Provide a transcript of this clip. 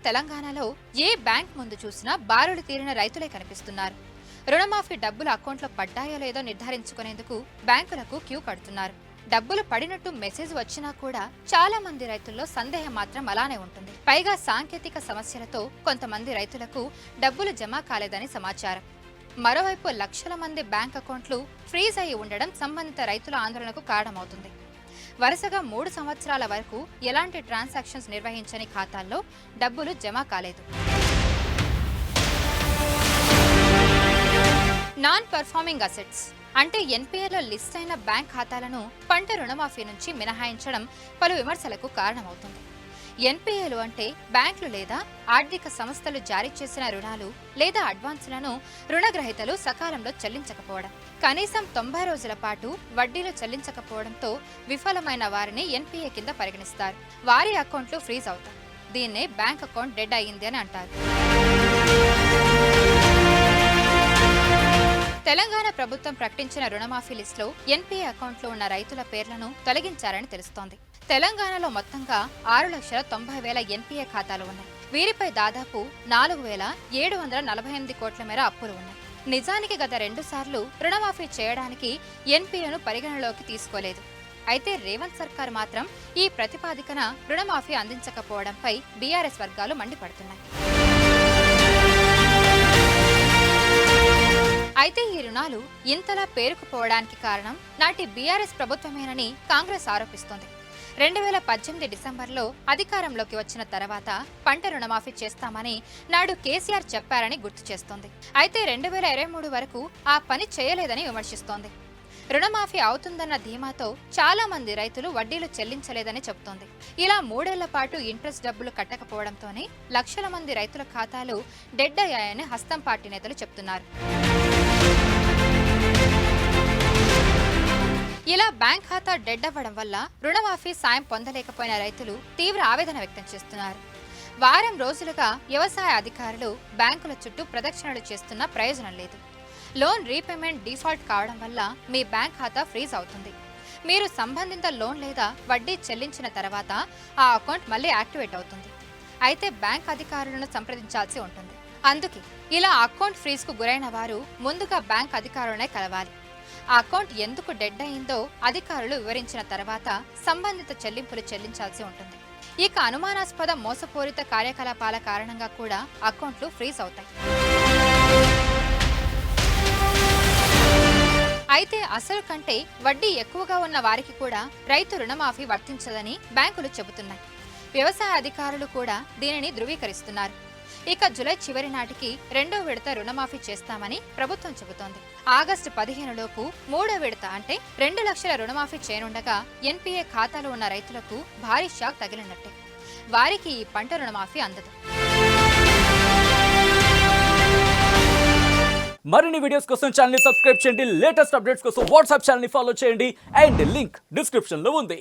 తెలంగాణలో ఏ బ్యాంక్ ముందు చూసినా బారులు తీరిన రైతులే కనిపిస్తున్నారు. రుణమాఫీ డబ్బులు అకౌంట్లో పడ్డాయో లేదో నిర్ధారించుకునేందుకు బ్యాంకులకు క్యూ కడుతున్నారు. డబ్బులు పడినట్టు మెసేజ్ వచ్చినా కూడా చాలా మంది రైతుల్లో సందేహం మాత్రం అలానే ఉంటుంది. పైగా సాంకేతిక సమస్యలతో కొంతమంది రైతులకు డబ్బులు జమ కాలేదని సమాచారం. మరోవైపు లక్షల మంది బ్యాంక్ అకౌంట్లు ఫ్రీజ్ అయి ఉండడం సంబంధిత రైతుల ఆందోళనకు కారణమవుతుంది. వరుసగా 3 సంవత్సరాల వరకు ఎలాంటి ట్రాన్సాక్షన్స్ నిర్వహించని ఖాతాల్లో డబ్బులు జమ కాలేదు. నాన్ పర్ఫార్మింగ్ అసెట్స్ అంటే ఎన్పీఏలో లిస్ట్ అయిన బ్యాంక్ ఖాతాలను పంట రుణమాఫీ నుంచి మినహాయించడం పలు విమర్శలకు కారణమవుతుంది. ఎన్పీఏలు అంటే బ్యాంకులు లేదా ఆర్థిక సంస్థలు జారీ చేసిన రుణాలు లేదా అడ్వాన్సులను రుణగ్రహీతలు సకాలంలో చెల్లించకపోవడం, కనీసం 90 రోజుల పాటు వడ్డీలు చెల్లించకపోవడంతో విఫలమైన వారిని ఎన్పీఏ కింద పరిగణిస్తారు. వారి అకౌంట్లు ఫ్రీజ్ అవుతాయి. దీన్నే బ్యాంక్ అకౌంట్ డెడ్ అయ్యింది అని అంటారు. తెలంగాణ ప్రభుత్వం ప్రకటించిన రుణమాఫీ లిస్టులో ఎన్పీఏ అకౌంట్లో ఉన్న రైతుల పేర్లను తొలగించారని తెలుస్తోంది. తెలంగాణలో మొత్తంగా 6,90,000 ఎన్పీఏ ఖాతాలు ఉన్నాయి. వీరిపై దాదాపు 4,748 కోట్ల మేర అప్పులు ఉన్నాయి. నిజానికి గత 2 సార్లు రుణమాఫీ చేయడానికి ఎన్పీఏను పరిగణలోకి తీసుకోలేదు. అయితే రేవంత్ సర్కార్ మాత్రం ఈ ప్రతిపాదికన రుణమాఫీ అందించకపోవడంపై బీఆర్ఎస్ వర్గాలు మండిపడుతున్నాయి. అయితే ఈ రుణాలు ఇంతలా పేరుకుపోవడానికి కారణం నాటి బీఆర్ఎస్ ప్రభుత్వమేనని కాంగ్రెస్ ఆరోపిస్తోంది. 2018 డిసెంబర్లో అధికారంలోకి వచ్చిన తర్వాత పంట రుణమాఫీ చేస్తామని నాడు కేసీఆర్ చెప్పారని గుర్తు చేస్తోంది. అయితే 2023 వరకు ఆ పని చేయలేదని విమర్శిస్తోంది. రుణమాఫీ అవుతుందన్న ధీమాతో చాలా మంది రైతులు వడ్డీలు చెల్లించలేదని చెబుతోంది. ఇలా 3 ఏళ్ల పాటు ఇంట్రెస్ట్ డబ్బులు కట్టకపోవడంతోనే లక్షల మంది రైతుల ఖాతాలు డెడ్ అయ్యాయని హస్తం పార్టీ నేతలు చెబుతున్నారు. ఇలా బ్యాంక్ ఖాతా డెడ్ అవ్వడం వల్ల రుణమాఫీ సాయం పొందలేకపోయిన రైతులు తీవ్ర ఆవేదన వ్యక్తం చేస్తున్నారు. వారం రోజులుగా వ్యవసాయ అధికారులు బ్యాంకుల చుట్టూ ప్రదక్షిణలు చేస్తున్నా ప్రయోజనం లేదు. లోన్ రీపేమెంట్ డిఫాల్ట్ కావడం వల్ల మీ బ్యాంక్ ఖాతా ఫ్రీజ్ అవుతుంది. మీరు సంబంధిత లోన్ లేదా వడ్డీ చెల్లించిన తర్వాత ఆ అకౌంట్ మళ్ళీ యాక్టివేట్ అవుతుంది. అయితే బ్యాంక్ అధికారులను సంప్రదించాల్సి ఉంటుంది. అందుకే ఇలా అకౌంట్ ఫ్రీజ్కు గురైన వారు ముందుగా బ్యాంక్ అధికారులనే కలవాలి. ఆ అకౌంట్ ఎందుకు డెడ్ అయిందో అధికారులు వివరించిన తర్వాత సంబంధిత చెల్లింపులు చెల్లించాల్సి ఉంటుంది. ఇక అనుమానాస్పద మోసపూరిత కార్యకలాపాల కారణంగా కూడా అకౌంట్లు ఫ్రీజ్ అవుతాయి. అయితే అసలు కంటే వడ్డీ ఎక్కువగా ఉన్న వారికి కూడా రైతు రుణమాఫీ వర్తించదని బ్యాంకులు చెబుతున్నాయి. వ్యవసాయ అధికారులు కూడా దీనిని ధృవీకరిస్తున్నారు. ఇక జూలై చివరి నాటికి 2వ విడత రుణమాఫీ చేస్తామని ప్రభుత్వం చెబుతోంది. ఆగస్టు 15 లోపు 3వ విడత అంటే 2 లక్షల రుణమాఫీ చేయనుండగా ఎన్పీఏ ఖాతాలో ఉన్న రైతులకు భారీ షాక్ తగిలినట్టే. వారికి ఈ పంట రుణమాఫీ అందదు. మరిన్ని వీడియోస్ కోసం ఛానల్ ని సబ్స్క్రైబ్ చేయండి. లేటెస్ట్ అప్డేట్స్ కోసం వాట్సాప్ ఛానల్ ని ఫాలో చేయండి. అండ్ లింక్ డిస్క్రిప్షన్ లో ఉంది.